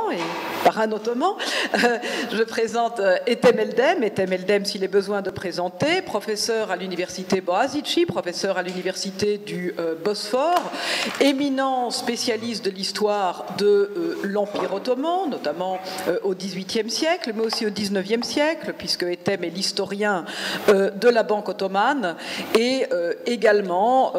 Ottoman et par un Ottoman. Je présente Ethem Eldem. Ethem Eldem, s'il est besoin de présenter, professeur à l'université Boğaziçi, professeur à l'université du Bosphore, éminent spécialiste de l'histoire de l'Empire ottoman, notamment au XVIIIe siècle, mais aussi au XIXe siècle, puisque Ethem est l'historien de la Banque ottomane, et également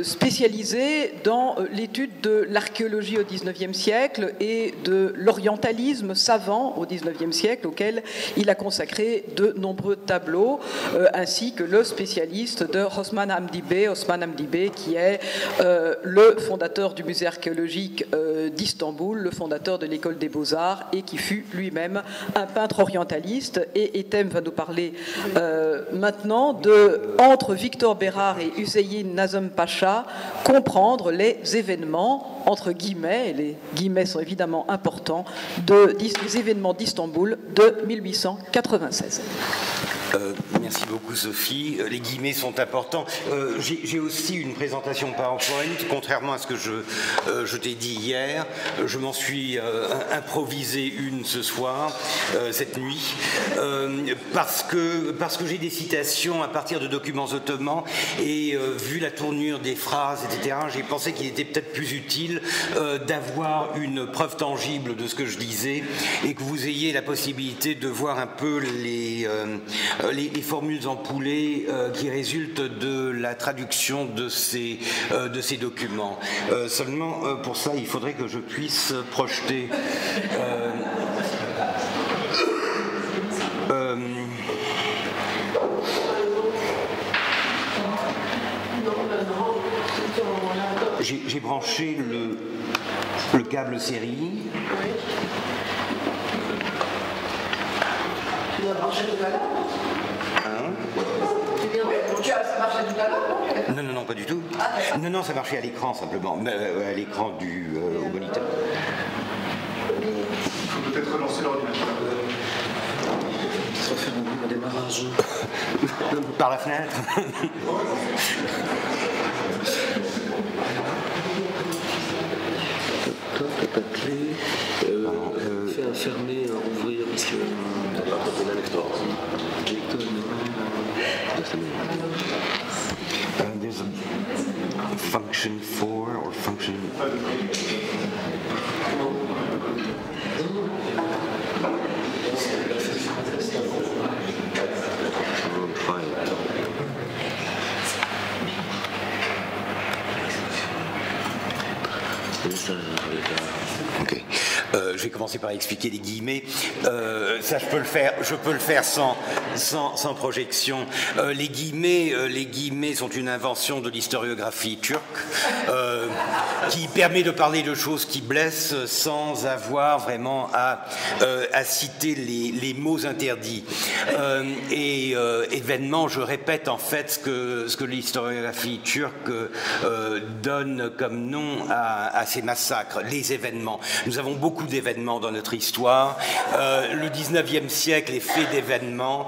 spécialisé dans l'étude de l'archéologie au XIXe siècle et de l'orientalisme savant au XIXe siècle, auquel il a consacré de nombreux tableaux, ainsi que le spécialiste de Osman Hamdi Bey, qui est le fondateur du musée archéologique d'Istanbul, le fondateur de l'école des Beaux-Arts, et qui fut lui-même un peintre orientaliste. Et Ethem va nous parler maintenant de, entre Victor Bérard et Hüseyin Nazım Pacha, comprendre les événements, entre guillemets, et les guillemets sont évidemment importants, des événements d'Istanbul de 1896. Merci beaucoup Sophie. Les guillemets sont importants. J'ai aussi une présentation PowerPoint, contrairement à ce que je t'ai dit hier. Je m'en suis improvisé une ce soir, cette nuit, parce que j'ai des citations à partir de documents ottomans et vu la tournure des phrases, etc., j'ai pensé qu'il était peut-être plus utile d'avoir une preuve tangible de ce que je disais et que vous ayez la possibilité de voir un peu les formules empoulées qui résultent de la traduction de ces documents. Seulement, pour ça, il faudrait que je puisse projeter... J'ai branché le câble série. Tu dois brancher tout à l'heure. Ça marchait tout à l'heure, non, pas du tout. Non, ça marchait à l'écran simplement, à l'écran au moniteur. Il faut peut-être relancer l'ordinateur. Ça va faire un démarrage. Par la fenêtre. T'as pas de clé. Fais fermer, ouvrir, parce que... T'as pas de lecteur. There's a function 4 or function... Ok. Je vais commencer par expliquer les guillemets. Ça, je peux le faire sans projection. Les guillemets sont une invention de l'historiographie turque qui permet de parler de choses qui blessent sans avoir vraiment à citer les mots interdits. Événement, je répète en fait ce que l'historiographie turque donne comme nom à ces massacres, les événements. Nous avons beaucoup d'événements dans notre histoire. Le 19e siècle est fait d'événements.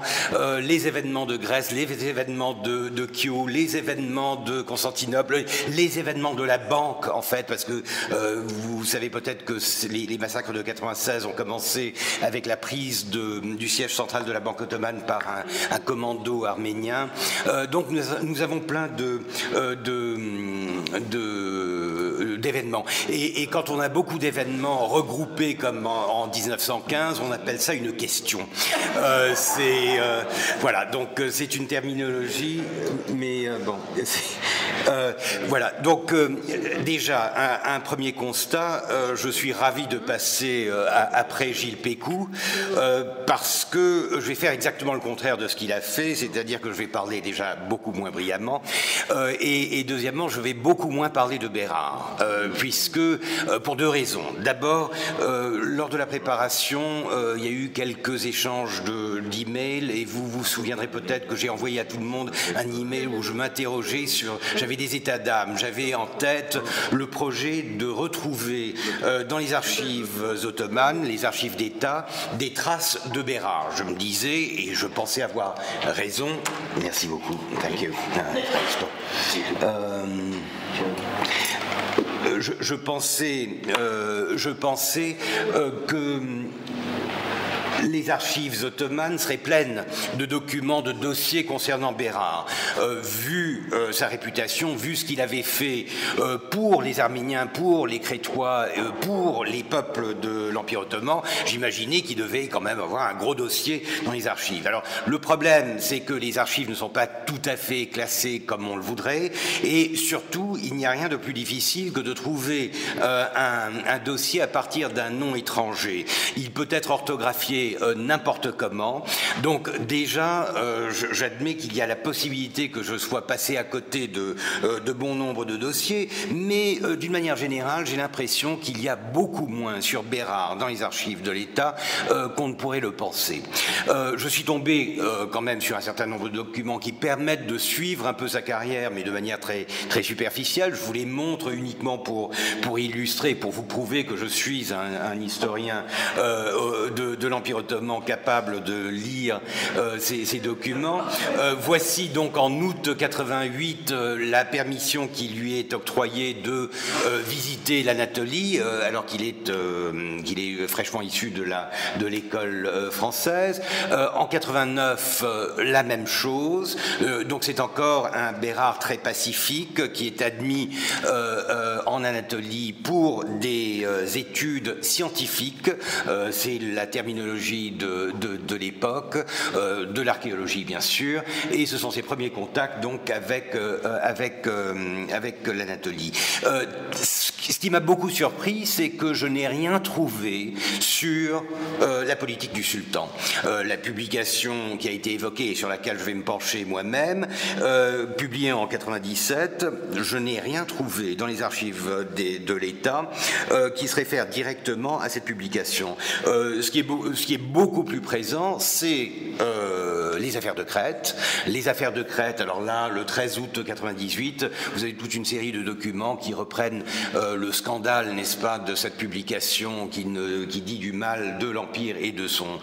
Les événements de Grèce, les événements de Kio, les événements de Constantinople, les événements de la banque, en fait, parce que vous savez peut-être que les massacres de 96 ont commencé avec la prise du siège central de la Banque ottomane par un commando arménien. Donc nous avons plein d'événements. Et quand on a beaucoup d'événements regroupés comme en 1915, on appelle ça une question. Voilà, donc c'est une terminologie, mais bon. Voilà, donc déjà, un premier constat, je suis ravi de passer après Gilles Pécou, parce que je vais faire exactement le contraire de ce qu'il a fait, c'est-à-dire que je vais parler déjà beaucoup moins brillamment, et deuxièmement, je vais beaucoup moins parler de Bérard, puisque, pour deux raisons. D'abord, lors de la préparation, il y a eu quelques échanges d'emails, et vous vous souviendrez peut-être que j'ai envoyé à tout le monde un email où je m'interrogeais sur... J'avais des états d'âme, j'avais en tête le projet de retrouver dans les archives ottomanes, les archives d'État, des traces de Bérard. Je me disais, et je pensais avoir raison, merci beaucoup, thank you. je pensais que les archives ottomanes seraient pleines de documents, de dossiers concernant Bérard. Vu sa réputation, vu ce qu'il avait fait pour les Arméniens, pour les Crétois, pour les peuples de l'Empire ottoman, j'imaginais qu'il devait quand même avoir un gros dossier dans les archives. Alors, le problème, c'est que les archives ne sont pas tout à fait classées comme on le voudrait, et surtout, il n'y a rien de plus difficile que de trouver un dossier à partir d'un nom étranger. Il peut être orthographié n'importe comment. Donc déjà, j'admets qu'il y a la possibilité que je sois passé à côté de bon nombre de dossiers, mais d'une manière générale, j'ai l'impression qu'il y a beaucoup moins sur Bérard dans les archives de l'État qu'on ne pourrait le penser. Je suis tombé quand même sur un certain nombre de documents qui permettent de suivre un peu sa carrière, mais de manière très, très superficielle. Je vous les montre uniquement pour illustrer, pour vous prouver que je suis un historien de l'Empire ottoman capable de lire ces documents. Voici donc en août 88 la permission qui lui est octroyée de visiter l'Anatolie, alors qu'il est fraîchement issu de l'école française. En 89, la même chose. Donc c'est encore un Bérard très pacifique qui est admis en Anatolie pour des études scientifiques. C'est la terminologie de l'époque, de l'archéologie bien sûr, et ce sont ses premiers contacts donc avec l'Anatolie. Ce qui m'a beaucoup surpris, c'est que je n'ai rien trouvé sur la politique du sultan. La publication qui a été évoquée et sur laquelle je vais me pencher moi-même, publiée en 97, je n'ai rien trouvé dans les archives de l'État qui se réfère directement à cette publication. Ce qui est beaucoup plus présent, c'est les affaires de Crète. Les affaires de Crète, alors là, le 13 août 98, vous avez toute une série de documents qui reprennent le scandale, n'est-ce pas, de cette publication qui dit du mal de l'Empire et de son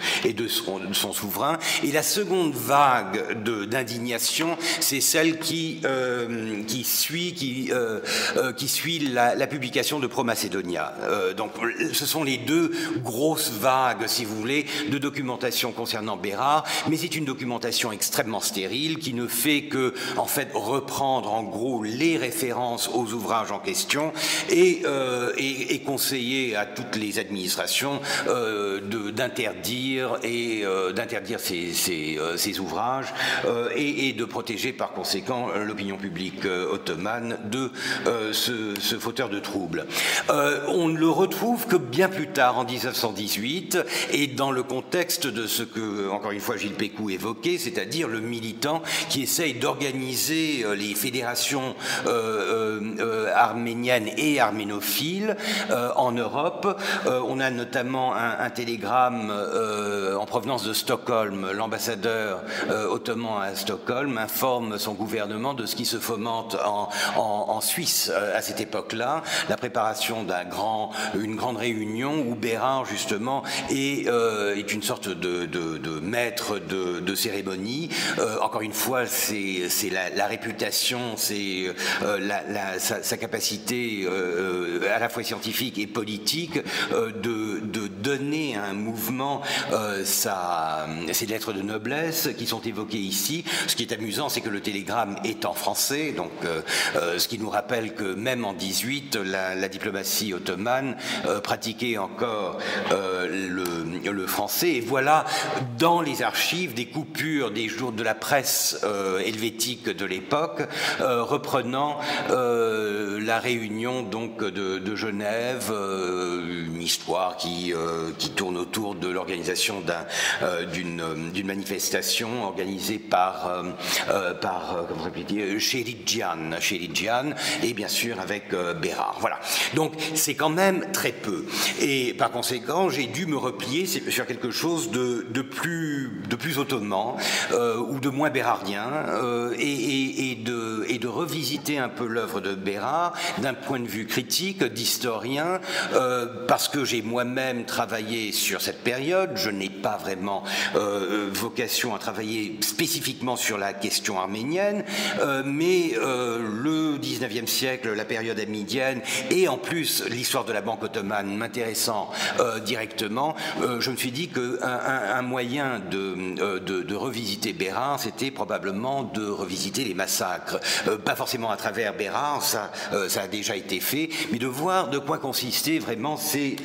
souverain. Et la seconde vague d'indignation, c'est celle qui suit la publication de Pro-Macedonia. Donc, ce sont les deux grosses vagues, si vous voulez, de documentation concernant Bérard, mais c'est une documentation extrêmement stérile qui ne fait que, en fait, reprendre en gros les références aux ouvrages en question et conseiller à toutes les administrations d'interdire ces ouvrages et de protéger par conséquent l'opinion publique ottomane de ce fauteur de troubles. On ne le retrouve que bien plus tard, en 1918, et dans le contexte de ce que, encore une fois, Gilles Pécou évoquait, c'est-à-dire le militant qui essaye d'organiser les fédérations arméniennes et arménophiles en Europe. On a notamment un télégramme en provenance de Stockholm. L'ambassadeur ottoman à Stockholm informe son gouvernement de ce qui se fomente en Suisse à cette époque-là, la préparation une grande réunion où Bérard, justement, est une sorte de maître de cérémonie. Encore une fois, c'est la réputation, c'est sa capacité à la fois scientifique et politique de donner à un mouvement ces lettres de noblesse qui sont évoquées ici. Ce qui est amusant, c'est que le télégramme est en français, donc ce qui nous rappelle que même en 18, la diplomatie ottomane pratiquait encore le français. Et voilà, dans les archives, des coupures des jours de la presse helvétique de l'époque, reprenant la réunion donc de Genève, une histoire qui tourne autour de l'organisation d'une manifestation organisée par Sheridjian, et bien sûr avec Bérard. Voilà. Donc c'est quand même très peu. Et par conséquent, j'ai dû me replier sur quelque chose de plus ottoman ou de moins bérardien et de revisiter un peu l'œuvre de Bérard d'un point de vue critique, d'historien, parce que que j'ai moi-même travaillé sur cette période. Je n'ai pas vraiment vocation à travailler spécifiquement sur la question arménienne, mais le 19e siècle, la période hamidienne, et en plus l'histoire de la Banque ottomane m'intéressant directement, je me suis dit qu'un moyen de revisiter Bérard, c'était probablement de revisiter les massacres. Pas forcément à travers Bérard, ça a déjà été fait, mais de voir de quoi consistaient vraiment ces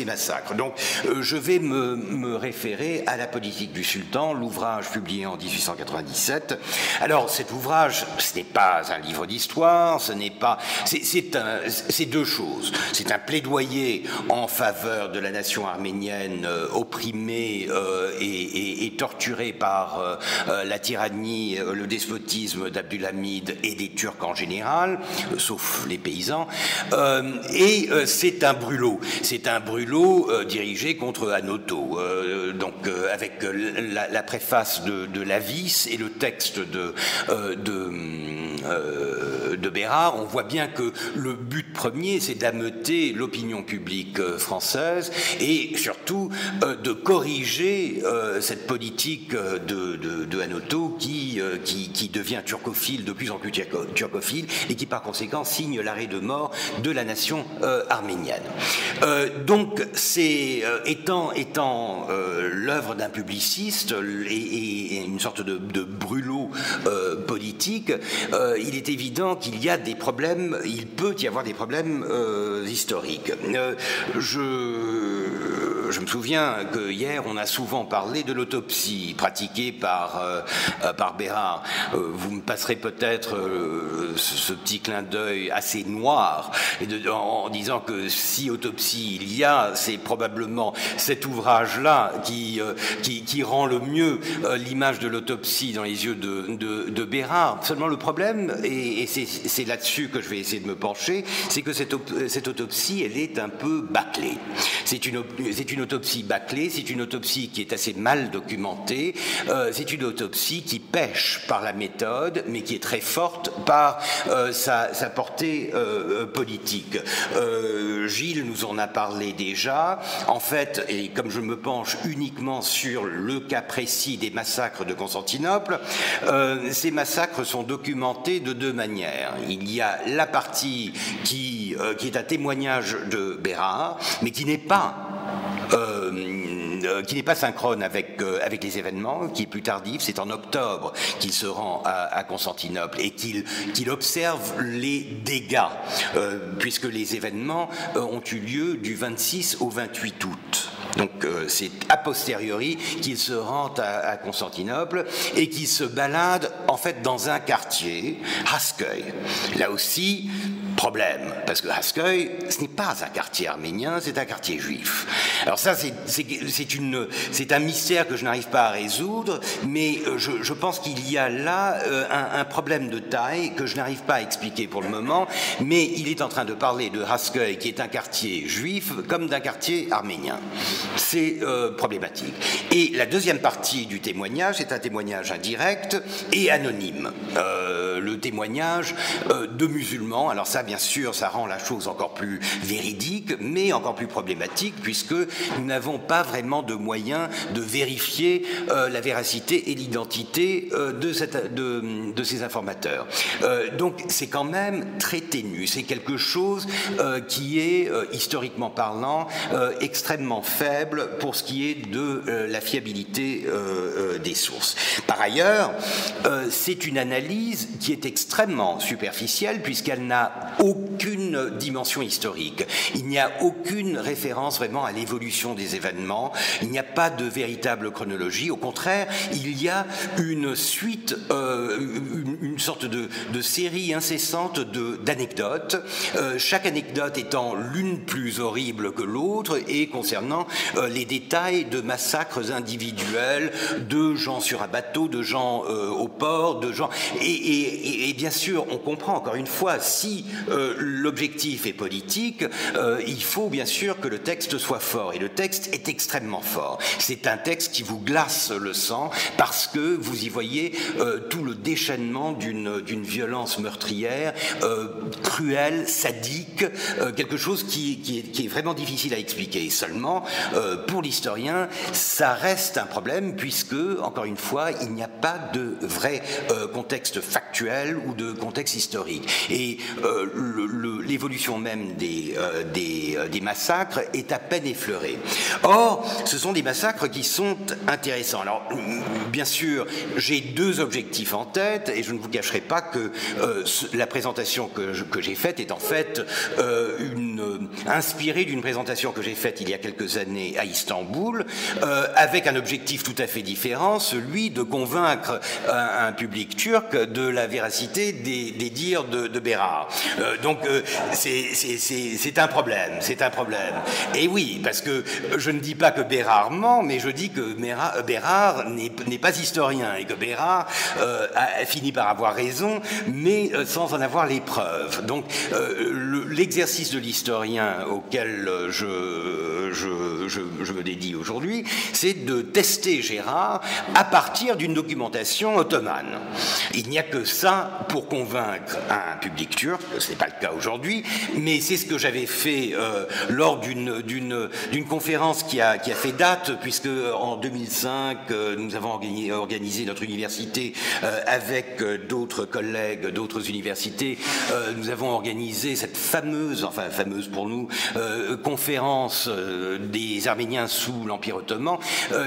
massacres. Donc je vais me référer à La politique du sultan, l'ouvrage publié en 1897. Alors cet ouvrage, ce n'est pas un livre d'histoire, ce n'est pas... C'est deux choses. C'est un plaidoyer en faveur de la nation arménienne opprimée et torturée par la tyrannie, le despotisme d'Abdulhamid et des Turcs en général, sauf les paysans, et c'est un brûlot. C'est un brûlot dirigé contre Hanoto, donc avec la préface de Lavis et le texte de Bérard. On voit bien que le but premier, c'est d'ameuter l'opinion publique française et surtout de corriger cette politique de Hanoto qui devient turcophile, de plus en plus turcophile, et qui par conséquent signe l'arrêt de mort de la nation arménienne. Donc, c'est étant l'œuvre d'un publiciste et une sorte de brûlot politique, il est évident qu'il y a des problèmes, il peut y avoir des problèmes historiques. Je me souviens que hier, on a souvent parlé de l'autopsie pratiquée par Bérard. Vous me passerez peut-être ce petit clin d'œil assez noir en disant que si autopsie il y a, c'est probablement cet ouvrage-là qui rend le mieux l'image de l'autopsie dans les yeux de Bérard. Seulement le problème, et c'est là-dessus que je vais essayer de me pencher, c'est que cette autopsie, elle est un peu bâclée. C'est une autopsie bâclée, c'est une autopsie qui est assez mal documentée, c'est une autopsie qui pèche par la méthode, mais qui est très forte par sa portée politique. Gilles nous en a parlé déjà. En fait, et comme je me penche uniquement sur le cas précis des massacres de Constantinople, ces massacres sont documentés de deux manières. Il y a la partie qui est un témoignage de Bérard, mais qui n'est pas synchrone avec les événements, qui est plus tardif. C'est en octobre qu'il se rend à Constantinople et qu'il observe les dégâts, puisque les événements ont eu lieu du 26 au 28 août. Donc c'est a posteriori qu'il se rend à Constantinople et qu'il se balade en fait dans un quartier, Hasköy. Là aussi, problème, parce que Hasköy, ce n'est pas un quartier arménien, c'est un quartier juif. Alors ça, c'est un mystère que je n'arrive pas à résoudre, mais je pense qu'il y a là un problème de taille que je n'arrive pas à expliquer pour le moment, mais il est en train de parler de Hasköy, qui est un quartier juif, comme d'un quartier arménien. C'est problématique. Et la deuxième partie du témoignage, c'est un témoignage indirect et anonyme. Le témoignage de musulmans, alors ça, bien sûr, ça rend la chose encore plus véridique, mais encore plus problématique, puisque nous n'avons pas vraiment de moyens de vérifier la véracité et l'identité de ces informateurs. Donc, c'est quand même très ténu. C'est quelque chose qui est, historiquement parlant, extrêmement faible pour ce qui est de la fiabilité des sources. Par ailleurs, c'est une analyse qui est extrêmement superficielle, puisqu'elle n'a aucune dimension historique. Il n'y a aucune référence vraiment à l'évolution des événements. Il n'y a pas de véritable chronologie. Au contraire, il y a une suite, une sorte de série incessante d'anecdotes, chaque anecdote étant l'une plus horrible que l'autre et concernant les détails de massacres individuels, de gens sur un bateau, de gens au port, de gens... Et bien sûr, on comprend encore une fois, si l'objectif est politique, il faut bien sûr que le texte soit fort, et le texte est extrêmement fort. C'est un texte qui vous glace le sang parce que vous y voyez tout le déchaînement d'une violence meurtrière, cruelle, sadique, quelque chose qui est vraiment difficile à expliquer. Seulement, pour l'historien, ça reste un problème puisque, encore une fois, il n'y a pas de vrai contexte factuel ou de contexte historique. Et l'évolution même des massacres est à peine effleurée. Or, ce sont des massacres qui sont intéressants. Alors, bien sûr, j'ai deux objectifs en tête et je ne vous cacherai pas que la présentation que j'ai faite est en fait inspirée d'une présentation que j'ai faite il y a quelques années à Istanbul, avec un objectif tout à fait différent, celui de convaincre un public turc de la véracité des dires de Bérard. Donc, c'est un problème, c'est un problème. Et oui, parce que je ne dis pas que Bérard ment, mais je dis que Bérard n'est pas historien et que Bérard a fini par avoir raison, mais sans en avoir les preuves. Donc, l'exercice de l'historien auquel je me dédie aujourd'hui, c'est de tester Gérard à partir d'une documentation ottomane. Il n'y a que ça pour convaincre un public turc, ce n'est pas le cas aujourd'hui, mais c'est ce que j'avais fait lors d'une conférence qui a fait date, puisque en 2005, nous avons organisé notre université avec d'autres collègues d'autres universités. Nous avons organisé cette fameuse pour nous, conférence des Arméniens sous l'Empire ottoman,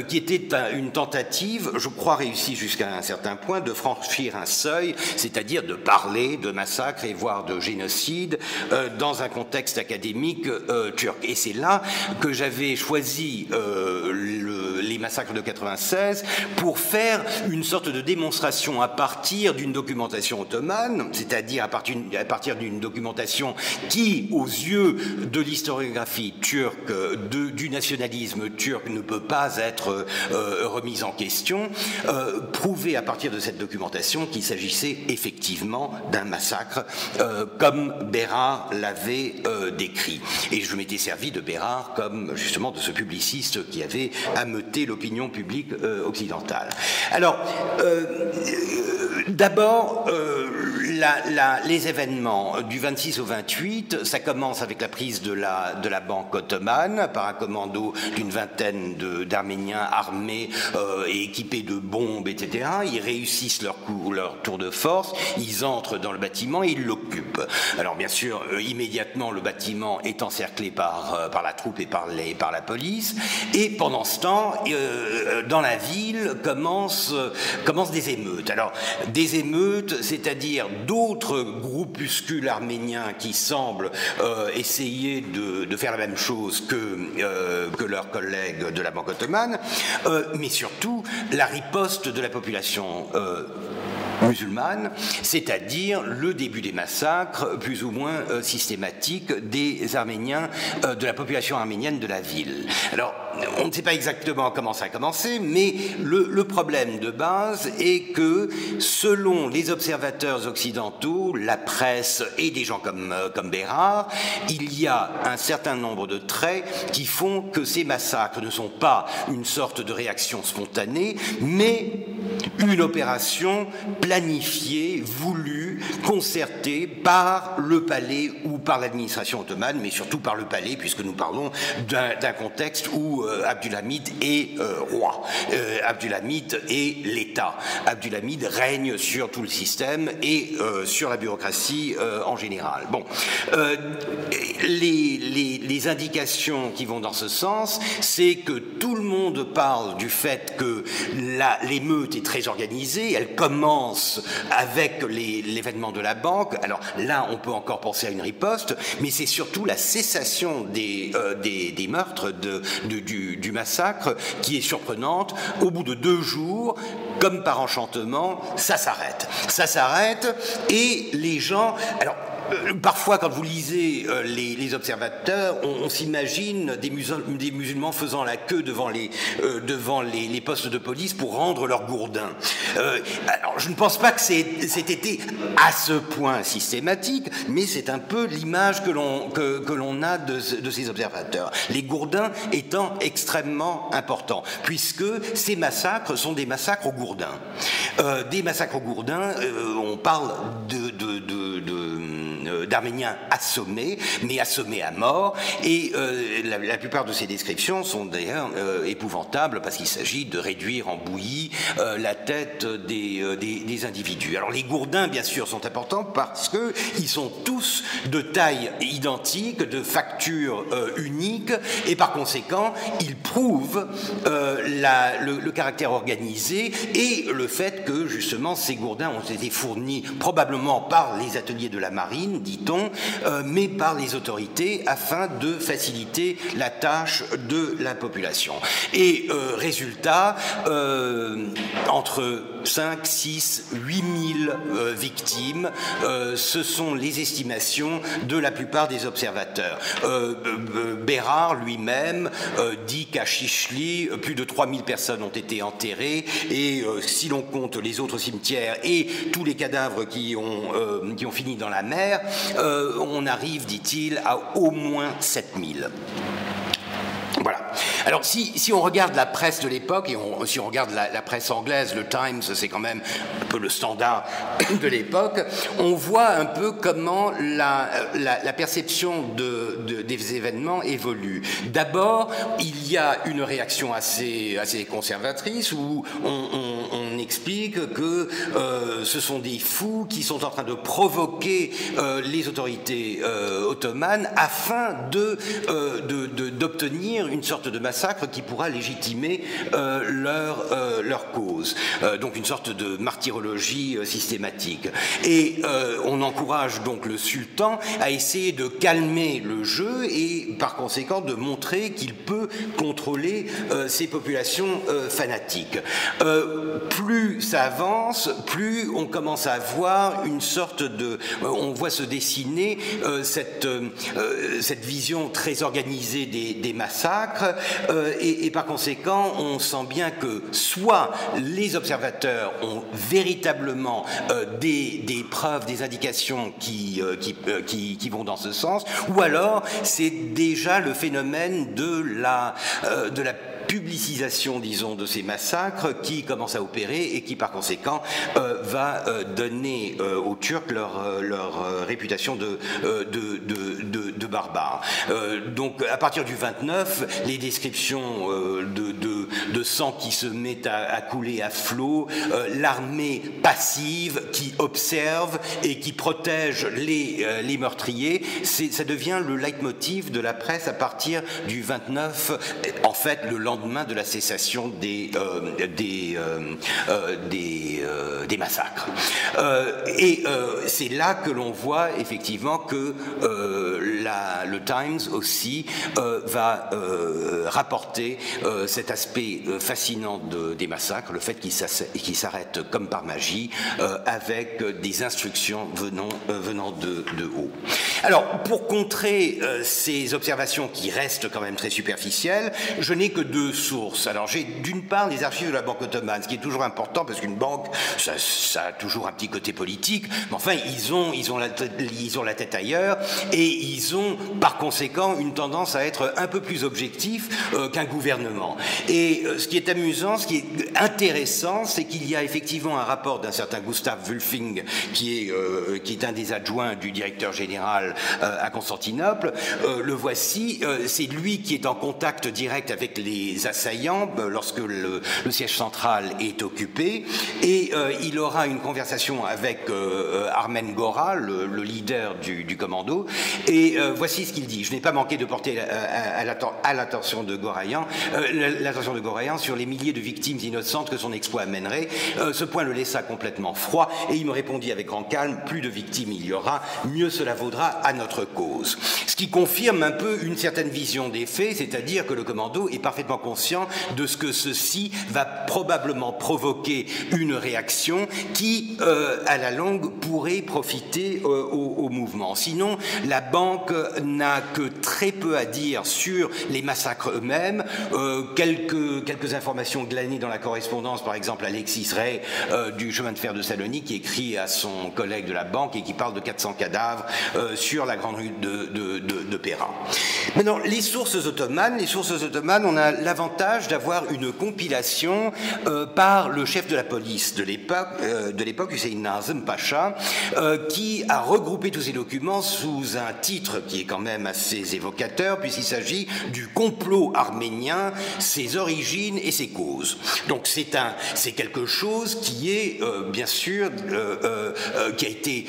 qui était une tentative, je crois réussie jusqu'à un certain point, de franchir un seuil, c'est-à-dire de parler de massacres et voire de génocide dans un contexte académique turc. Et c'est là que j'avais choisi les massacres de 96 pour faire une sorte de démonstration à partir d'une documentation ottomane, c'est-à-dire à partir d'une documentation qui, aux yeux de l'historiographie turque, du nationalisme turc, ne peut pas être remise en question, prouver à partir de cette documentation qu'il s'agissait effectivement d'un massacre comme Bérard l'avait décrit. Et je m'étais servi de Bérard comme justement de ce publiciste qui avait ameuté l'opinion publique occidentale. Alors, d'abord, les événements du 26 au 28, ça commence avec la prise de la banque ottomane par un commando d'une vingtaine d'Arméniens armés et équipés de bombes, etc. Ils réussissent leur tour de force, ils entrent dans le bâtiment et ils l'occupent. Alors bien sûr, immédiatement, le bâtiment est encerclé par la troupe et par la police, et pendant ce temps, dans la ville, commencent des émeutes. Alors, des émeutes, c'est-à-dire d'autres groupuscules arméniens qui semblent essayer de faire la même chose que leurs collègues de la Banque ottomane, mais surtout la riposte de la population musulmane, c'est-à-dire le début des massacres plus ou moins systématiques des Arméniens, de la population arménienne de la ville. Alors, on ne sait pas exactement comment ça a commencé, mais le problème de base est que, selon les observateurs occidentaux, la presse et des gens comme Bérard, il y a un certain nombre de traits qui font que ces massacres ne sont pas une sorte de réaction spontanée, mais une opération planifiée, voulue, concertée par le palais ou par l'administration ottomane, mais surtout par le palais, puisque nous parlons d'un contexte où Abdülhamid est roi. Abdülhamid est l'État. Abdülhamid règne sur tout le système et sur la bureaucratie en général. Bon, les indications qui vont dans ce sens, c'est que tout le monde parle du fait que l'émeute est très organisée, elle commence avec l'événement de la banque. Alors là, on peut encore penser à une riposte, mais c'est surtout la cessation des meurtres, du massacre, qui est surprenante. Au bout de 2 jours, comme par enchantement, ça s'arrête. Ça s'arrête et les gens... Alors, parfois, quand vous lisez les observateurs, on s'imagine des musulmans faisant la queue devant les postes de police pour rendre leur gourdin. Alors, je ne pense pas que c'est été à ce point systématique, mais c'est un peu l'image que l'on a de ces observateurs. Les gourdins étant extrêmement importants, puisque ces massacres sont des massacres au gourdin. Des massacres au gourdin, on parle d'Arméniens assommés, mais assommés à mort, et la plupart de ces descriptions sont d'ailleurs épouvantables, parce qu'il s'agit de réduire en bouillie la tête des individus. Alors les gourdins, bien sûr, sont importants parce qu'ils sont tous de taille identique, de facture unique, et par conséquent, ils prouvent le caractère organisé et le fait que, justement, ces gourdins ont été fournis probablement par les ateliers de la marine, dit-on, mais par les autorités afin de faciliter la tâche de la population. Et résultat, entre 5, 6, 8 000 victimes, ce sont les estimations de la plupart des observateurs. Bérard lui-même dit qu'à Chichli, plus de 3 000 personnes ont été enterrées, et si l'on compte les autres cimetières et tous les cadavres qui ont fini dans la mer, on arrive, dit-il, à au moins 7 000. Voilà. Alors, si on regarde la presse de l'époque, et si on regarde la presse anglaise, le Times, c'est quand même un peu le standard de l'époque, on voit un peu comment la perception des événements évolue. D'abord, il y a une réaction assez conservatrice, où on explique que ce sont des fous qui sont en train de provoquer les autorités ottomanes afin d'obtenir une sorte de massacre qui pourra légitimer leur cause. Donc une sorte de martyrologie systématique. Et on encourage donc le sultan à essayer de calmer le jeu et par conséquent de montrer qu'il peut contrôler ces populations fanatiques. Plus ça avance, plus on commence à avoir une sorte de... on voit se dessiner cette vision très organisée des massacres, et par conséquent, on sent bien que soit les observateurs ont véritablement des preuves, des indications qui vont dans ce sens, ou alors c'est déjà le phénomène de la publicisation, disons, de ces massacres qui commence à opérer et qui, par conséquent, va donner aux Turcs leur réputation de barbares. Donc, à partir du 29, les descriptions de sang qui se met à couler à flot, l'armée passive qui observe et qui protège les meurtriers, ça devient le leitmotiv de la presse à partir du 29, en fait, le lendemain de la cessation des massacres. Et c'est là que l'on voit effectivement que le Times aussi va rapporter cet aspect fascinant des massacres, le fait qu'ils s'arrêtent comme par magie avec des instructions venant de haut. Alors, pour contrer ces observations qui restent quand même très superficielles, je n'ai que deux sources. Alors, j'ai d'une part les archives de la Banque ottomane, ce qui est toujours important parce qu'une banque, ça a toujours un petit côté politique, mais enfin, ils ont la tête ailleurs et ils ont, par conséquent, une tendance à être un peu plus objectifs qu'un gouvernement. Et ce qui est amusant, ce qui est intéressant, c'est qu'il y a effectivement un rapport d'un certain Gustav Wülfing, qui est un des adjoints du directeur général à Constantinople. Le voici, c'est lui qui est en contact direct avec les assaillants lorsque le siège central est occupé, et il aura une conversation avec Armen Gora, le leader du commando, et voici ce qu'il dit. Je n'ai pas manqué de porter à l'attention de Gorayan, sur les milliers de victimes innocentes que son exploit amènerait. Ce point le laissa complètement froid et il me répondit avec grand calme, plus de victimes il y aura, mieux cela vaudra à notre cause. Ce qui confirme un peu une certaine vision des faits, c'est-à-dire que le commando est parfaitement conscient de ce que ceci va probablement provoquer une réaction qui, à la longue, pourrait profiter au mouvement. Sinon, la banque n'a que très peu à dire sur les massacres eux-mêmes. Quelques informations glanées dans la correspondance, par exemple Alexis Ray du chemin de fer de Salonique, qui écrit à son collègue de la banque et qui parle de 400 cadavres sur la grande rue de Péra. Maintenant, les sources ottomanes, on a l'avantage d'avoir une compilation par le chef de la police de l'époque, Hüseyin Nazım Pacha, qui a regroupé tous ces documents sous un titre qui est quand même assez évocateur, puisqu'il s'agit du complot arménien, ses origines et ses causes. Donc c'est quelque chose qui est bien sûr qui a été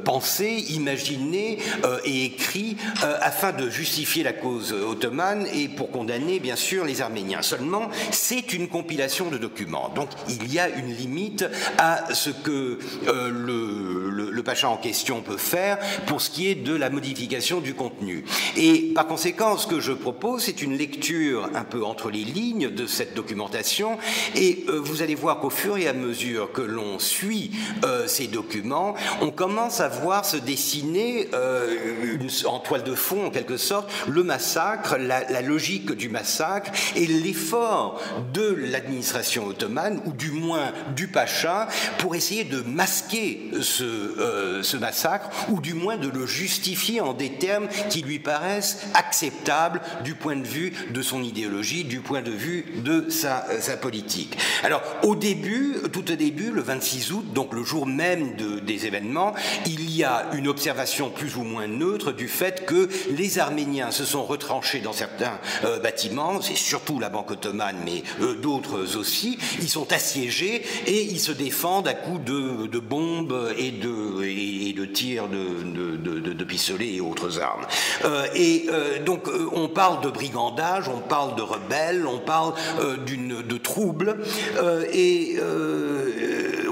pensé, imaginé et écrit afin de justifier la cause ottomane et pour condamner bien sûr les Arméniens. Seulement, c'est une compilation de documents. Donc il y a une limite à ce que le pacha en question peut faire pour ce qui est de la modification du contenu. Et par conséquent, ce que je propose, c'est une lecture un peu entre les lignes de cette documentation et vous allez voir qu'au fur et à mesure que l'on suit ces documents, on commence à voir se dessiner en toile de fond, en quelque sorte, le massacre, la logique du massacre et l'effort de l'administration ottomane, ou du moins du pacha, pour essayer de masquer ce massacre, ou du moins de le justifier en des termes qui lui paraissent acceptables du point de vue de son idéologie, du point de vue de sa politique. Alors, tout au début, le 26 août, donc le jour même des événements, il y a une observation plus ou moins neutre du fait que les Arméniens se sont retranchés dans certains bâtiments, c'est surtout la Banque ottomane, mais d'autres aussi. Ils sont assiégés et ils se défendent à coups de bombes et de tirs de pistolets et autres armes. Donc on parle de brigandage, on parle de rebelles, on parle de troubles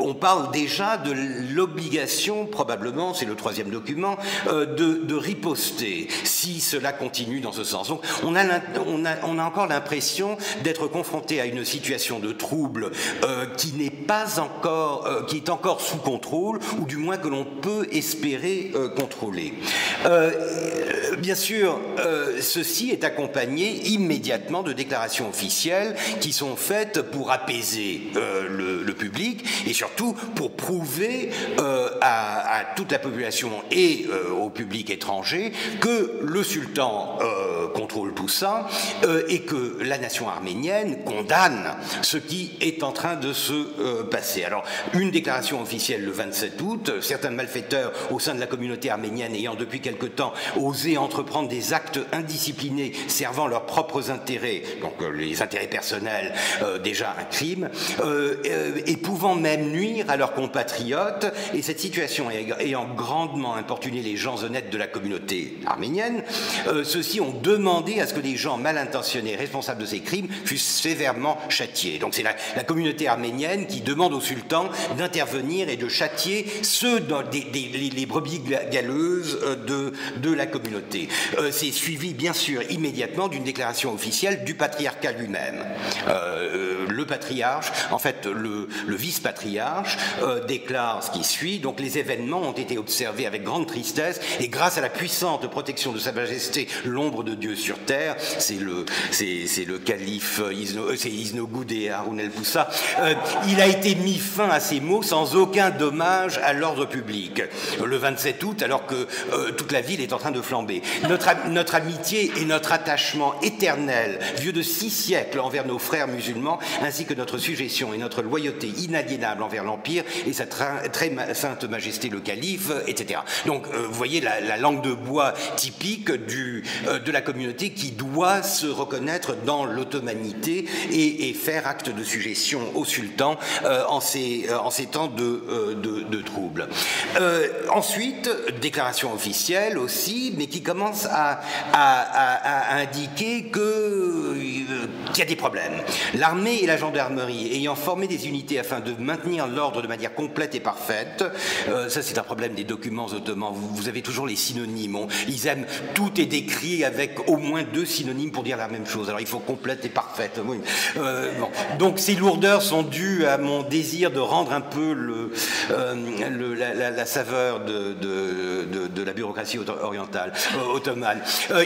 on parle déjà de l'obligation, probablement, c'est le troisième document, de riposter si cela continue dans ce sens. Donc on a encore l'impression d'être confronté à une situation de trouble qui est encore sous contrôle, ou du moins que l'on peut espérer contrôler. Bien sûr, ceci est accompagné immédiatement de déclarations officielles qui sont faites pour apaiser le public et surtout pour prouver à toute la population et au public étranger que le sultan contrôle tout ça et que la nation arménienne condamne ce qui est en train de se passer. Alors, une déclaration officielle le 27 août, certains malfaiteurs au sein de la communauté arménienne ayant depuis quelque temps osé entreprendre des actes indisciplinés servant leurs propres intérêts, donc les intérêts personnels, déjà un crime, et pouvant même nuire à leurs compatriotes, et cette situation ayant grandement importuné les gens honnêtes de la communauté arménienne, ceux-ci ont demandé à ce que les gens mal intentionnés responsables de ces crimes fussent sévèrement châtiés. Donc c'est la communauté arménienne qui demande au sultan d'intervenir et de châtier les brebis galeuses de la communauté. C'est suivi bien sûr immédiatement d'une déclaration officielle du patriarcat lui-même. Le patriarche, en fait le vice-patriarche, déclare ce qui suit. Donc les événements ont été observés avec grande tristesse et grâce à la puissante protection de Sa Majesté, l'ombre de Dieu sur terre, c'est le calife Iznogoud et Haroun el-Poussa, il a été mis fin à ces maux sans aucun dommage à l'ordre public. Le 27 août, alors que toute la ville est en train de flamber. notre amitié et notre attachement éternel, vieux de 6 siècles envers nos frères musulmans, ainsi que notre sujétion et notre loyauté inaliénable envers l'Empire et sa très sainte majesté le calife, etc. Donc, vous voyez la langue de bois typique de la communauté qui doit se reconnaître dans l'ottomanité et faire acte de sujétion au sultan en ces temps de troubles. Ensuite, déclaration officielle aussi, mais qui commence à indiquer qu'il y a des problèmes. L'armée et la gendarmerie ayant formé des unités afin de maintenir l'ordre de manière complète et parfaite, ça c'est un problème des documents ottomans, vous avez toujours les synonymes, ils aiment, tout est décrit avec au moins 2 synonymes pour dire la même chose, alors il faut complète et parfaite. Oui. Bon. Donc ces lourdeurs sont dues à mon désir de rendre un peu la saveur de la bureaucratie ottomane.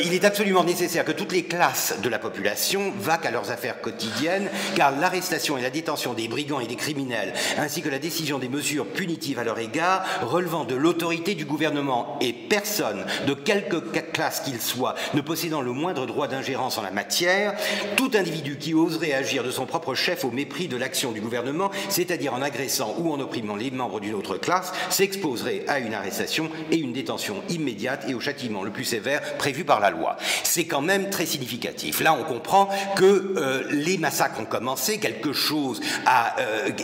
Il est absolument nécessaire que toutes les classes de la population vaquent à leurs affaires quotidiennes, car l'arrestation et la détention des brigands et des criminels, ainsi que la décision des mesures punitives à leur égard, relevant de l'autorité du gouvernement, et personne, de quelque classe qu'il soit, ne possédant le moindre droit d'ingérence en la matière, tout individu qui oserait agir de son propre chef au mépris de l'action du gouvernement, c'est-à-dire en agressant ou en opprimant les membres d'une autre classe, s'exposerait à une arrestation et une détention immédiate et au châtiment le plus sévère prévu par la loi. C'est quand même très significatif. Là, on comprend que les massacres ont commencé, quelque chose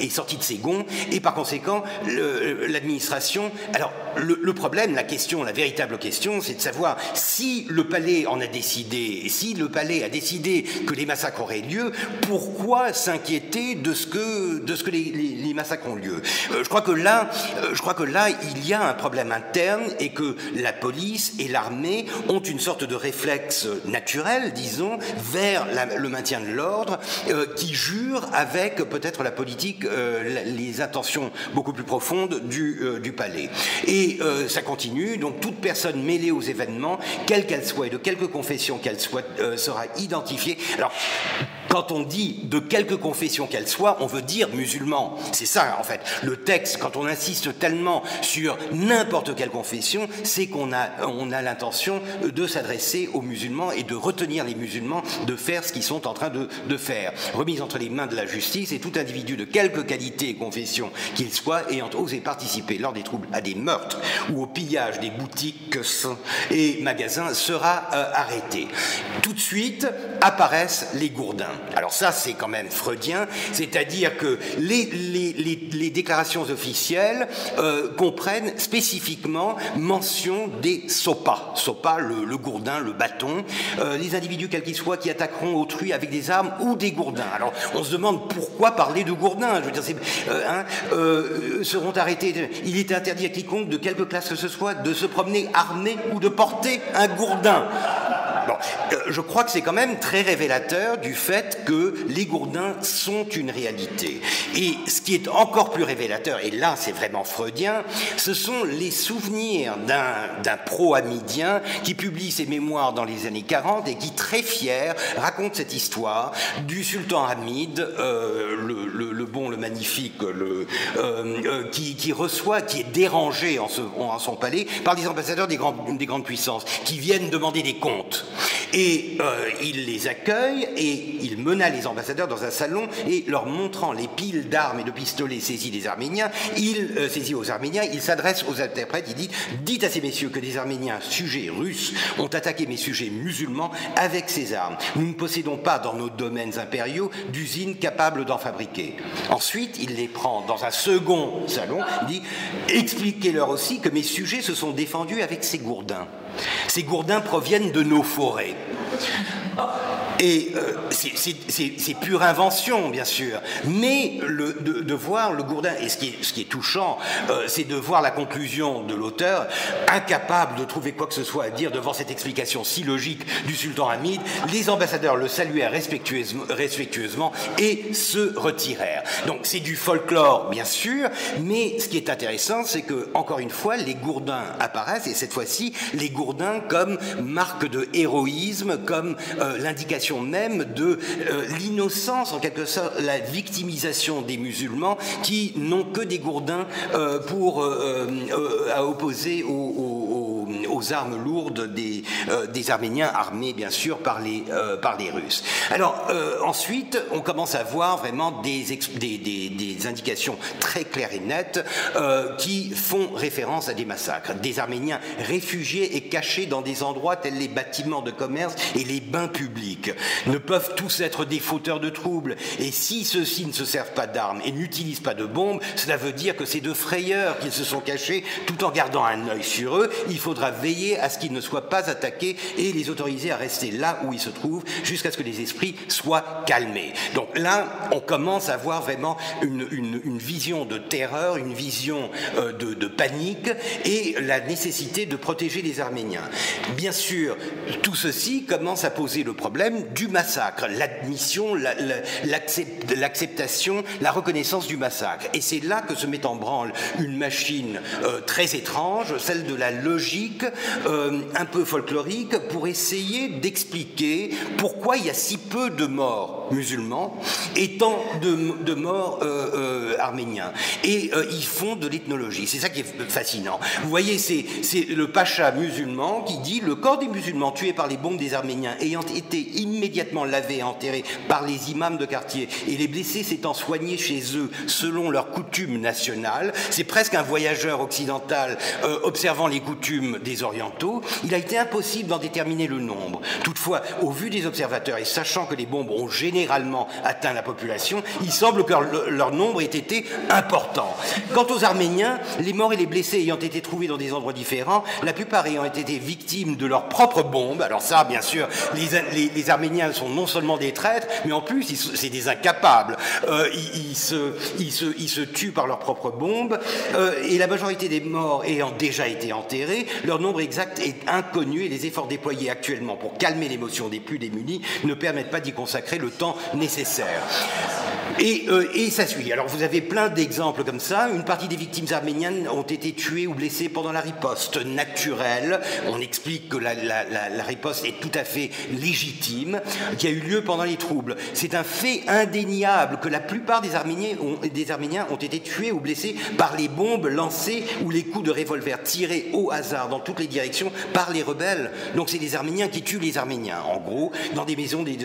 est sorti de ses gonds, et par conséquent, l'administration... Alors, le problème, la véritable question, c'est de savoir si le palais en a décidé, si le palais a décidé que les massacres auraient lieu, pourquoi s'inquiéter de ce que les massacres ont lieu. Je crois que là, il y a un problème interne et que la police et l'armée ont une sorte de réflexe naturel, disons, vers le maintien de l'ordre, qui jure avec peut-être la politique, les intentions beaucoup plus profondes du palais. Et ça continue, donc toute personne mêlée aux événements, quelle qu'elle soit et de quelque confession qu'elle soit, sera identifiée. Alors, quand on dit de quelque confession qu'elle soit, on veut dire musulman. C'est ça, en fait. Le texte, quand on insiste tellement sur n'importe quelle confession, c'est qu'on a l'intention de s'adresser aux musulmans et de retenir les musulmans de faire ce qu'ils sont en train de faire. Remise entre les mains de la justice, et tout individu de quelque qualité et confession qu'il soit, ayant osé participer lors des troubles à des meurtres ou au pillage des boutiques et magasins sera arrêté. Tout de suite apparaissent les gourdins. Alors ça, c'est quand même freudien, c'est-à-dire que les déclarations officielles comprennent spécifiquement mention des sopas. Sopas, le gourdin, le bâton, les individus quels qu'ils soient qui attaqueront autrui avec des armes ou des gourdins. Alors on se demande pourquoi parler de gourdins. Je veux dire, seront arrêtés. Il est interdit à quiconque de quelque classe que ce soit de se promener armé ou de porter un gourdin. Bon, je crois que c'est quand même très révélateur du fait que les gourdins sont une réalité. Et ce qui est encore plus révélateur, et là c'est vraiment freudien, ce sont les souvenirs d'un pro-hamidien qui publie ses mémoires dans les années 40 et qui, très fier, raconte cette histoire du sultan Hamid, le bon, le magnifique, qui reçoit, qui est dérangé en son palais par des ambassadeurs des grandes puissances qui viennent demander des comptes. Et il les accueille et il mena les ambassadeurs dans un salon et leur montrant les piles d'armes et de pistolets saisis aux Arméniens, il s'adresse aux interprètes, il dit « Dites à ces messieurs que des Arméniens sujets russes ont attaqué mes sujets musulmans avec ces armes. Nous ne possédons pas dans nos domaines impériaux d'usines capables d'en fabriquer. » Ensuite, il les prend dans un second salon, il dit « Expliquez-leur aussi que mes sujets se sont défendus avec ces gourdins. Ces gourdins proviennent de nos forêts. » Et c'est pure invention, bien sûr, mais de voir le gourdin, et ce qui est touchant, c'est de voir la conclusion de l'auteur, incapable de trouver quoi que ce soit à dire devant cette explication si logique du sultan Hamid. Les ambassadeurs le saluèrent respectueusement et se retirèrent. Donc c'est du folklore, bien sûr, mais ce qui est intéressant, c'est que, encore une fois, les gourdins apparaissent, et cette fois-ci, les gourdins comme marque de héroïsme, comme l'indication même de l'innocence, en quelque sorte, la victimisation des musulmans qui n'ont que des gourdins à opposer aux aux armes lourdes des Arméniens, armés bien sûr par les Russes. Alors ensuite, on commence à voir vraiment des indications très claires et nettes qui font référence à des massacres. Des Arméniens réfugiés et cachés dans des endroits tels les bâtiments de commerce et les bains publics ne peuvent tous être des fauteurs de troubles. Et si ceux-ci ne se servent pas d'armes et n'utilisent pas de bombes, cela veut dire que c'est de frayeur qu'ils se sont cachés tout en gardant un œil sur eux. Il faudra veiller à ce qu'ils ne soient pas attaqués et les autoriser à rester là où ils se trouvent jusqu'à ce que les esprits soient calmés. Donc là, on commence à voir vraiment une vision de terreur, une vision de panique et la nécessité de protéger les Arméniens. Bien sûr, tout ceci commence à poser le problème du massacre, l'admission, l'acceptation, la reconnaissance du massacre. Et c'est là que se met en branle une machine très étrange, celle de la logique un peu folklorique, pour essayer d'expliquer pourquoi il y a si peu de morts musulmans et tant de morts arméniens. Et ils font de l'ethnologie. C'est ça qui est fascinant. Vous voyez, c'est le pacha musulman qui dit: le corps des musulmans tués par les bombes des Arméniens ayant été immédiatement lavés et enterrés par les imams de quartier et les blessés s'étant soignés chez eux selon leurs coutumes nationales, c'est presque un voyageur occidental observant les coutumes des orientaux. Il a été impossible d'en déterminer le nombre. Toutefois, au vu des observateurs et sachant que les bombes ont généralement atteint la population, il semble que leur nombre ait été important. Quant aux Arméniens, les morts et les blessés ayant été trouvés dans des endroits différents, la plupart ayant été victimes de leurs propres bombes. Alors ça, bien sûr, les Arméniens sont non seulement des traîtres, mais en plus, c'est des incapables. Ils se tuent par leurs propres bombes, et la majorité des morts ayant déjà été enterrés, leur nombre exact est inconnu, et les efforts déployés actuellement pour calmer l'émotion des plus démunis ne permettent pas d'y consacrer le temps nécessaire. Et ça suit. Alors vous avez plein d'exemples comme ça. Une partie des victimes arméniennes ont été tuées ou blessées pendant la riposte naturelle. On explique que la riposte est tout à fait légitime, qui a eu lieu pendant les troubles. C'est un fait indéniable que la plupart des Arméniens ont été tués ou blessés par les bombes lancées ou les coups de revolver tirés au hasard dans toutes les directions par les rebelles. Donc c'est les Arméniens qui tuent les Arméniens, en gros, dans des maisons des...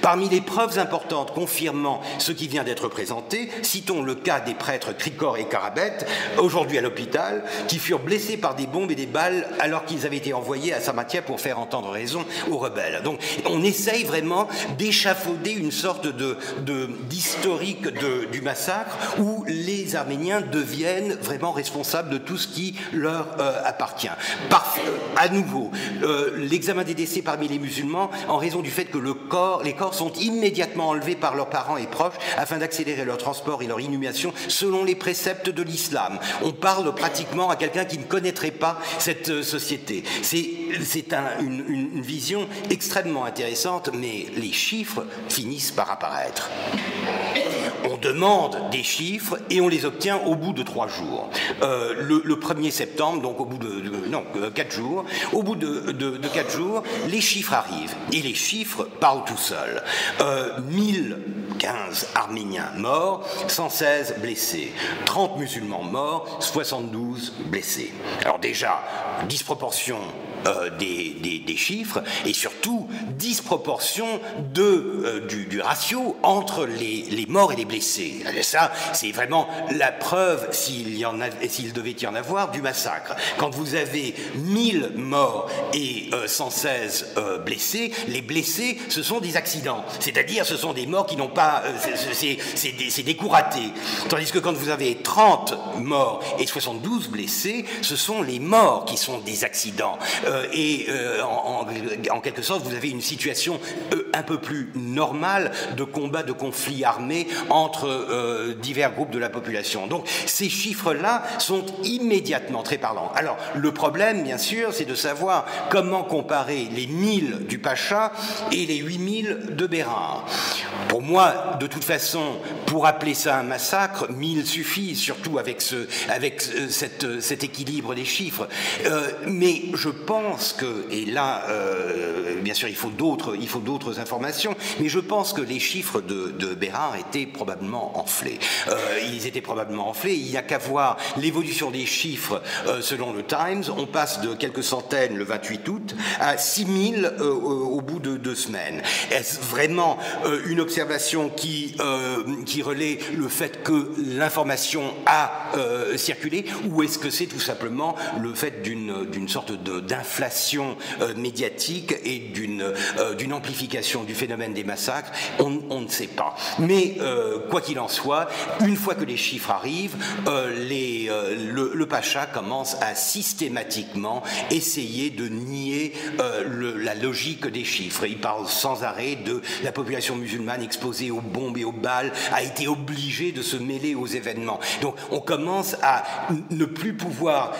Parmi les preuves importantes confirmant ce qui vient d'être présenté, citons le cas des prêtres Krikor et Karabet, aujourd'hui à l'hôpital, qui furent blessés par des bombes et des balles alors qu'ils avaient été envoyés à Sarmatia pour faire entendre raison aux rebelles. Donc on essaye vraiment d'échafauder une sorte d'historique du massacre où les Arméniens deviennent vraiment responsables de tout ce qui leur appartient. À nouveau, l'examen des décès parmi les musulmans, en raison du fait que les corps sont immédiatement enlevés par leurs parents et proches afin d'accélérer leur transport et leur inhumation selon les préceptes de l'islam. On parle pratiquement à quelqu'un qui ne connaîtrait pas cette société. C'est une vision extrêmement intéressante, mais les chiffres finissent par apparaître. On demande des chiffres et on les obtient au bout de 3 jours. Le 1er septembre, donc au bout de 4 jours, au bout de 4 jours, les chiffres arrivent. Et les chiffres parlent tout seuls. 1015 Arméniens morts, 116 blessés. 30 musulmans morts, 72 blessés. Alors déjà, disproportion des chiffres et surtout disproportion du ratio entre les morts et les blessés. Ça, c'est vraiment la preuve, s'il devait y en avoir, du massacre. Quand vous avez 1000 morts et 116 blessés, les blessés, ce sont des accidents. C'est-à-dire, ce sont des morts qui n'ont pas... c'est des coups ratés. Tandis que quand vous avez 30 morts et 72 blessés, ce sont les morts qui sont des accidents. En quelque sorte, vous avez une situation un peu plus normale de combat, de conflit armé entre divers groupes de la population. Donc ces chiffres-là sont immédiatement très parlants. Alors le problème, bien sûr, c'est de savoir comment comparer les 1000 du Pacha et les 8000 de Bérard. Pour moi, de toute façon, pour appeler ça un massacre, 1000 suffit, surtout avec cet équilibre des chiffres. Mais je pense que, et là, bien sûr, il faut d'autres informations, mais je pense que les chiffres de Bérard étaient probablement enflés. Ils étaient probablement enflés. Il n'y a qu'à voir l'évolution des chiffres selon le Times. On passe de quelques centaines le 28 août à 6000 au bout de 2 semaines. Est-ce vraiment une observation qui relaie le fait que l'information a circulé, ou est-ce que c'est tout simplement le fait d'une sorte d'inflation médiatique et d'une amplification du phénomène des massacres? On ne sait pas. Mais quoi qu'il en soit, une fois que les chiffres arrivent, le Pacha commence à systématiquement essayer de nier la logique des chiffres. Il parle sans arrêt de la population musulmane exposée aux bombes et aux balles a été obligée de se mêler aux événements. Donc on commence à ne plus pouvoir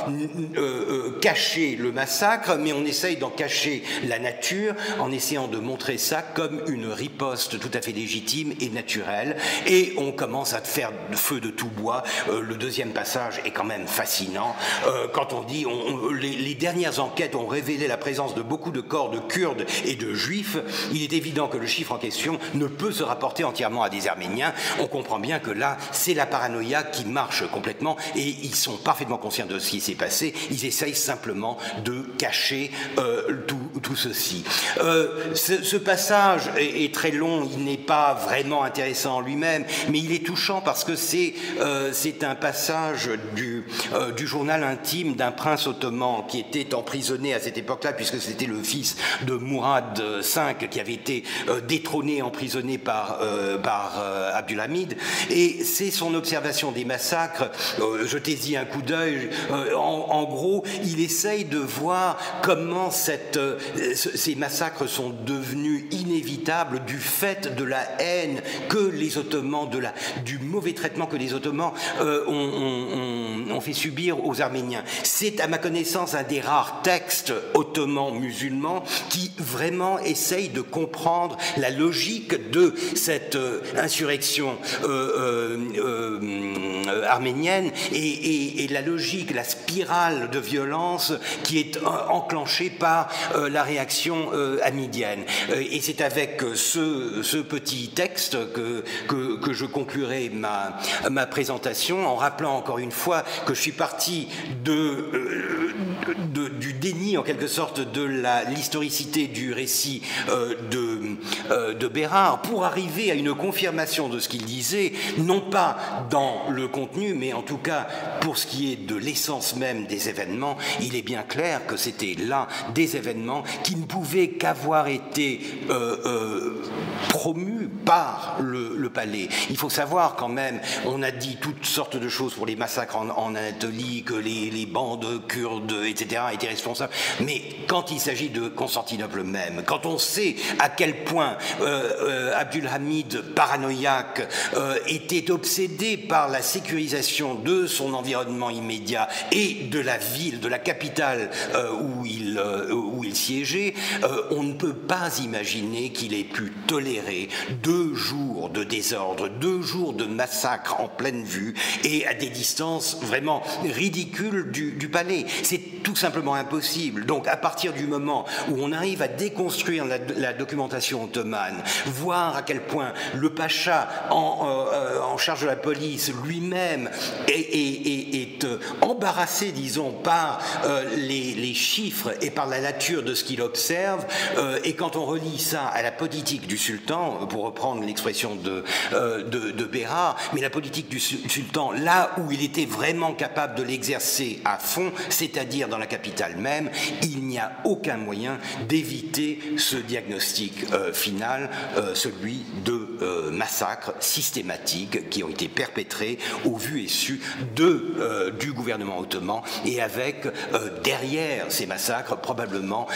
cacher le massacre, mais on essaye d'en cacher la nature en essayant de montrer ça comme une riposte tout à fait légitime et naturelle. Et on commence à faire feu de tout bois. Le deuxième passage est quand même fascinant. Quand on dit les dernières enquêtes ont révélé la présence de beaucoup de corps de Kurdes et de Juifs, il est évident que le chiffre en question ne peut se rapporter entièrement à des Arméniens. On comprend bien que là, c'est la paranoïa qui marche complètement et ils sont parfaitement conscients de ce qui s'est passé. Ils essayent simplement de cacher tout ceci. Ce passage est très long, il n'est pas vraiment intéressant en lui-même, mais il est touchant parce que c'est un passage du journal intime d'un prince ottoman qui était emprisonné à cette époque-là, puisque c'était le fils de Mourad V qui avait été détrôné, emprisonné par Abdulhamid, et c'est son observation des massacres. Jetez-y un coup d'œil. En gros, il essaye de voir comment ces massacres sont devenus inévitables du fait de la haine que les Ottomans, du mauvais traitement que les Ottomans ont fait subir aux Arméniens. C'est, à ma connaissance, un des rares textes ottomans musulmans qui vraiment essaye de comprendre la logique de cette insurrection arménienne et la logique, la spirale de violence qui est enclenchée par la réaction hamidienne. Et c'est avec ce petit texte que je conclurai ma présentation en rappelant encore une fois que je suis parti du déni en quelque sorte de l'historicité du récit de Bérard pour arriver à une confirmation de ce qu'il disait, non pas dans le contenu, mais en tout cas pour ce qui est de l'essence même des événements. Il est bien clair que c'était là des événements qui ne pouvaient qu'avoir été promus par le palais. Il faut savoir quand même, on a dit toutes sortes de choses pour les massacres en Anatolie, que les bandes kurdes, etc., étaient responsables. Mais quand il s'agit de Constantinople même, quand on sait à quel point Abdulhamid, paranoïaque, était obsédé par la sécurisation de son environnement immédiat et de la ville, de la capitale où il siégeait, on ne peut pas imaginer qu'il ait pu tolérer 2 jours de désordre, 2 jours de massacre en pleine vue et à des distances vraiment ridicules du palais. C'est tout simplement impossible. Donc à partir du moment où on arrive à déconstruire la documentation ottomane, voir à quel point le pacha en charge de la police lui-même est embarrassé, disons, par les chiffres et par la nature de ce qu'il observe, et quand on relie ça à la politique du sultan, pour reprendre l'expression de Bérard, mais la politique du sultan, là où il était vraiment capable de l'exercer à fond, c'est-à-dire dans la capitale même, il n'y a aucun moyen d'éviter ce diagnostic final, celui de massacres systématiques qui ont été perpétrés au vu et su du gouvernement ottoman, et avec derrière ces massacres probablement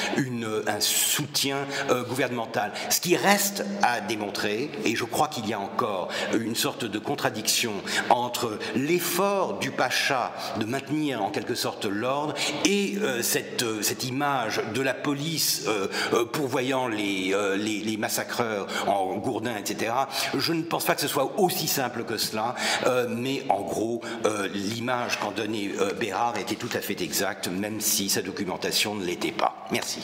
un soutien gouvernemental. Ce qui reste à démontrer, et je crois qu'il y a encore une sorte de contradiction entre l'effort du pacha de maintenir en quelque sorte l'ordre et cette image de la police pourvoyant les massacreurs en gourdin, etc. Je ne pense pas que ce soit aussi simple que cela, mais en gros, l'image qu'en donnait Bérard était tout à fait exacte, même si sa documentation ne l'était pas. Merci.